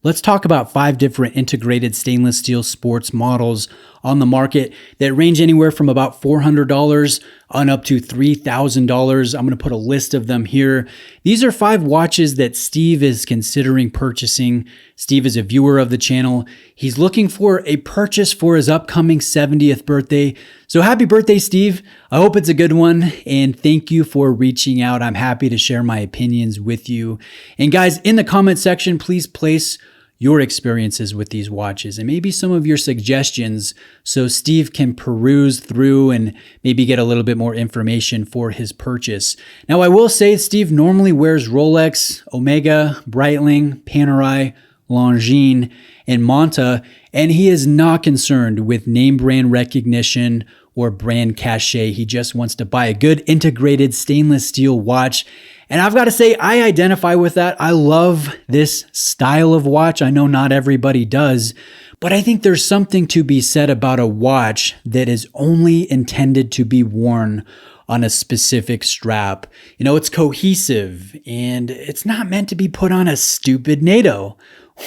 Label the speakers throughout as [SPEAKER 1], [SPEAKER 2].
[SPEAKER 1] Let's talk about 5 different integrated stainless steel sports models on the market that range anywhere from about $400 on up to $3,000. I'm going to put a list of them here. These are 5 watches that Steve is considering purchasing. Steve is a viewer of the channel. He's looking for a purchase for his upcoming 70th birthday. So happy birthday, Steve. I hope it's a good one, and thank you for reaching out. I'm happy to share my opinions with you. And guys, in the comment section, please place your experiences with these watches and maybe some of your suggestions so Steve can peruse through and maybe get a little bit more information for his purchase. Now, I will say Steve normally wears Rolex, Omega, Breitling, Panerai, Longines, and Manta, and he is not concerned with name brand recognition or brand cachet. He just wants to buy a good integrated stainless steel watch. And I've got to say, I identify with that. I love this style of watch. I know not everybody does, but I think there's something to be said about a watch that is only intended to be worn on a specific strap. You know, it's cohesive and it's not meant to be put on a stupid NATO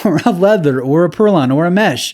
[SPEAKER 1] or a leather or a Perlon or a mesh.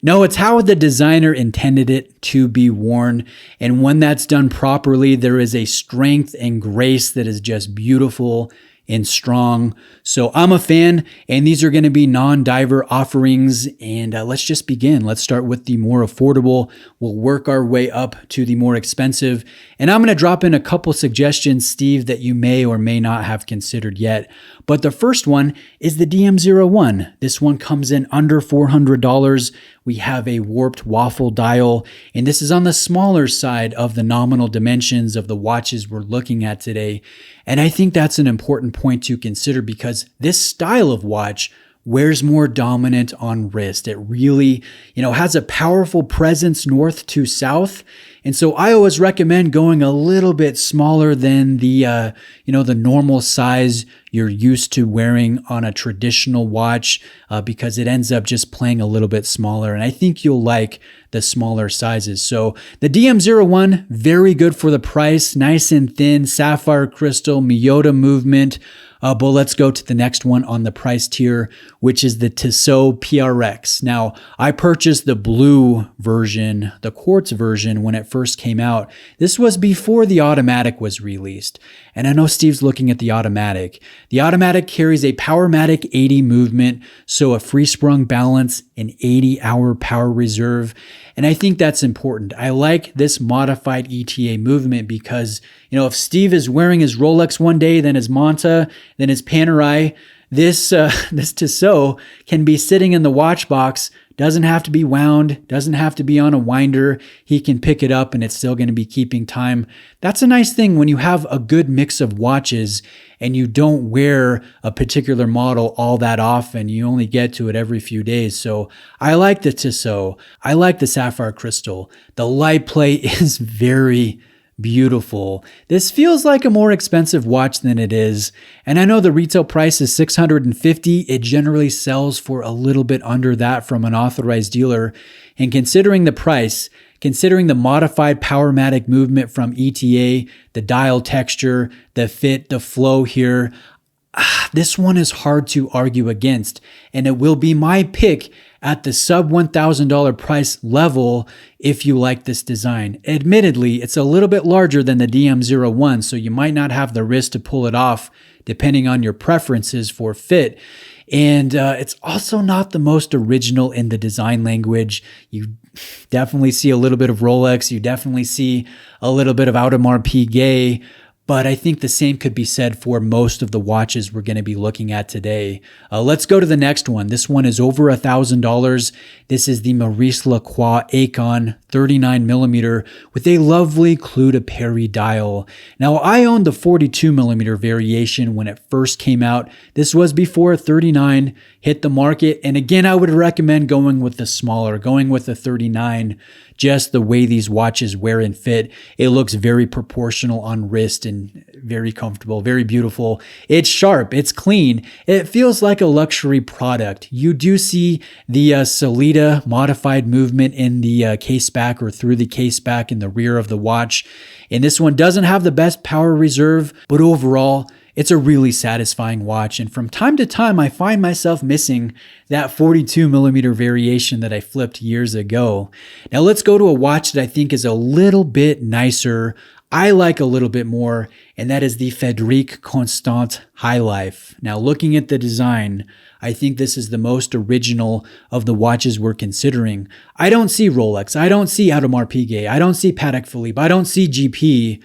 [SPEAKER 1] No, it's how the designer intended it to be worn. And when that's done properly, there is a strength and grace that is just beautiful and strong. So I'm a fan, and these are going to be non-diver offerings. And let's just begin. Let's start with the more affordable. We'll work our way up to the more expensive. And I'm going to drop in a couple suggestions, Steve, that you may or may not have considered yet. But the first one is the DM01. This one comes in under $400. We have a warped waffle dial, and this is on the smaller side of the nominal dimensions of the watches we're looking at today. And I think that's an important point to consider because this style of watch wears more dominant on wrist. It really, has a powerful presence north to south. And so I always recommend going a little bit smaller than the normal size you're used to wearing on a traditional watch because it ends up just playing a little bit smaller. And I think you'll like the smaller sizes. So the DM01, very good for the price, nice and thin, sapphire crystal, Miyota movement. But let's go to the next one on the price tier, which is the Tissot PRX. Now, I purchased the blue version, the quartz version, when it first came out. This was before the automatic was released. And I know Steve's looking at the automatic. The automatic carries a Powermatic 80 movement, so a free sprung balance, an 80-hour power reserve. And I think that's important. I like this modified ETA movement because, if Steve is wearing his Rolex one day, then his Manta, then his Panerai, this Tissot can be sitting in the watch box, doesn't have to be wound, doesn't have to be on a winder. He can pick it up and it's still going to be keeping time. That's a nice thing when you have a good mix of watches and you don't wear a particular model all that often. You only get to it every few days. So I like the Tissot. I like the sapphire crystal. The light play is very beautiful. This feels like a more expensive watch than it is. And I know the retail price is $650. It generally sells for a little bit under that from an authorized dealer. And considering the price, considering the modified Powermatic movement from ETA, the dial texture, the fit, the flow here, this one is hard to argue against. And it will be my pick at the sub $1,000 price level if you like this design. Admittedly, it's a little bit larger than the DM01, so you might not have the wrist to pull it off depending on your preferences for fit. And it's also not the most original in the design language. You definitely see a little bit of Rolex. You definitely see a little bit of Audemars Piguet. But I think the same could be said for most of the watches we're going to be looking at today. Let's go to the next one. This one is over $1,000. This is the Maurice LaCroix Aikon 39 millimeter with a lovely clou de Paris dial. Now, I owned the 42 millimeter variation when it first came out. This was before 39 hit the market. And again, I would recommend going with the smaller, going with the 39. Just the way these watches wear and fit, it looks very proportional on wrist and very comfortable, very beautiful. It's sharp, it's clean. It feels like a luxury product. You do see the Solita modified movement in the case back or through the case back in the rear of the watch. And this one doesn't have the best power reserve, but overall, it's a really satisfying watch. And from time to time, I find myself missing that 42 millimeter variation that I flipped years ago. Now let's go to a watch that I think is a little bit nicer. I like a little bit more, and that is the Frederique Constant Highlife. Now looking at the design, I think this is the most original of the watches we're considering. I don't see Rolex, I don't see Audemars Piguet, I don't see Patek Philippe, I don't see GP.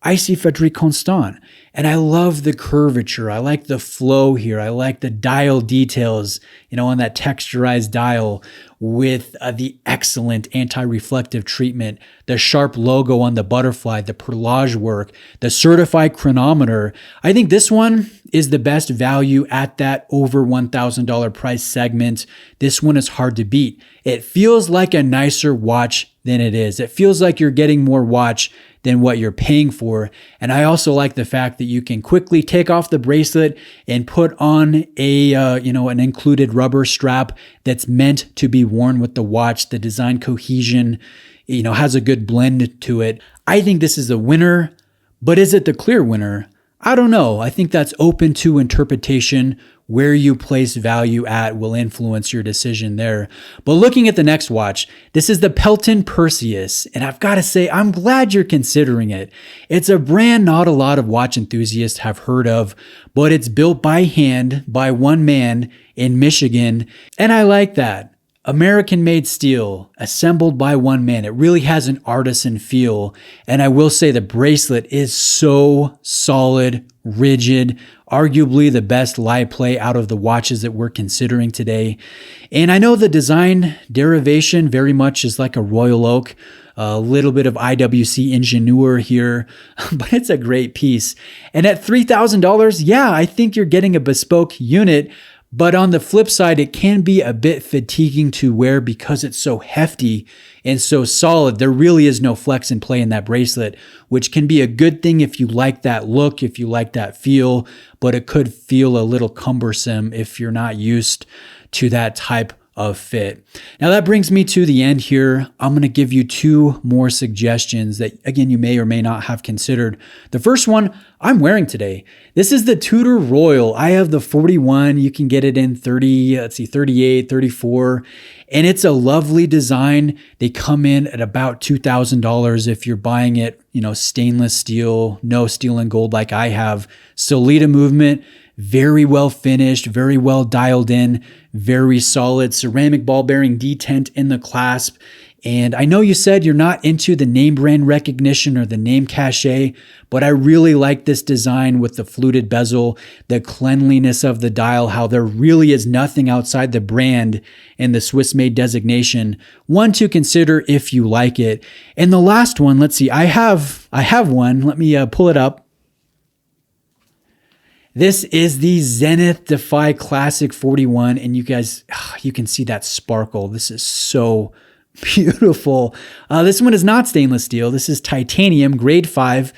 [SPEAKER 1] I see Frederique Constant, and I love the curvature. I like the flow here. I like the dial details, on that texturized dial with the excellent anti-reflective treatment, the sharp logo on the butterfly, the perlage work, the certified chronometer. I think this one is the best value at that over $1,000 price segment. This one is hard to beat. It feels like a nicer watch than it is. It feels like you're getting more watch than what you're paying for. And I also like the fact that you can quickly take off the bracelet and put on an included rubber strap that's meant to be worn with the watch. The design cohesion, has a good blend to it. I think this is a winner, but is it the clear winner? I don't know. I think that's open to interpretation. Where you place value at will influence your decision there. But looking at the next watch, this is the Pelton Perseus. And I've got to say, I'm glad you're considering it. It's a brand not a lot of watch enthusiasts have heard of, but it's built by hand by one man in Michigan. And I like that. American-made steel, assembled by one man. It really has an artisan feel. And I will say the bracelet is so solid, rigid, arguably the best light play out of the watches that we're considering today. And I know the design derivation very much is like a Royal Oak, a little bit of IWC Ingenieur here, but it's a great piece. And at $3,000, yeah, I think you're getting a bespoke unit. But on the flip side, it can be a bit fatiguing to wear because it's so hefty and so solid. There really is no flex and play in that bracelet, which can be a good thing if you like that look, if you like that feel, but it could feel a little cumbersome if you're not used to that type of fit. Now that brings me to the end here. I'm going to give you two more suggestions that, again, you may or may not have considered. The first one I'm wearing today. This is the Tudor Royal. I have the 41. You can get it in 38, 34. And it's a lovely design. They come in at about $2,000 if you're buying it, stainless steel, no steel and gold like I have. Solita movement, very well finished, very well dialed in, very solid ceramic ball bearing detent in the clasp. And I know you said you're not into the name brand recognition or the name cachet, but I really like this design with the fluted bezel, the cleanliness of the dial, how there really is nothing outside the brand and the Swiss made designation. One to consider if you like it. And the last one, let's see, I have one. Let me pull it up. This is the Zenith Defy Classic 41, and you guys, you can see that sparkle. This is so beautiful. This one is not stainless steel. This is titanium, grade 5,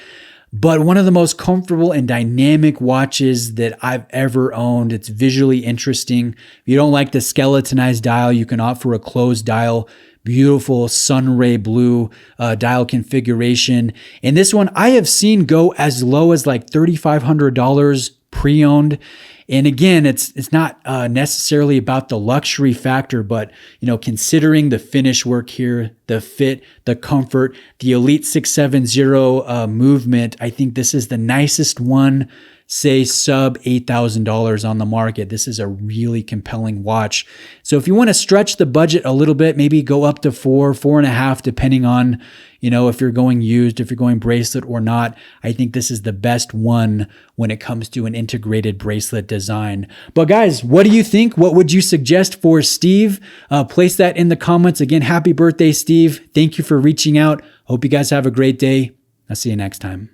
[SPEAKER 1] but one of the most comfortable and dynamic watches that I've ever owned. It's visually interesting. If you don't like the skeletonized dial, you can opt for a closed dial. Beautiful sunray blue dial configuration. And this one I have seen go as low as like $3,500 pre-owned. And again, it's not necessarily about the luxury factor, but considering the finish work here, the fit, the comfort, the Elite 670 movement, I think this is the nicest one, say sub $8,000 on the market. This is a really compelling watch. So if you want to stretch the budget a little bit, maybe go up to 4.5, depending on, if you're going used, if you're going bracelet or not. I think this is the best one when it comes to an integrated bracelet design. But guys, what do you think? What would you suggest for Steve? Place that in the comments. Again, happy birthday, Steve. Thank you for reaching out. Hope you guys have a great day. I'll see you next time.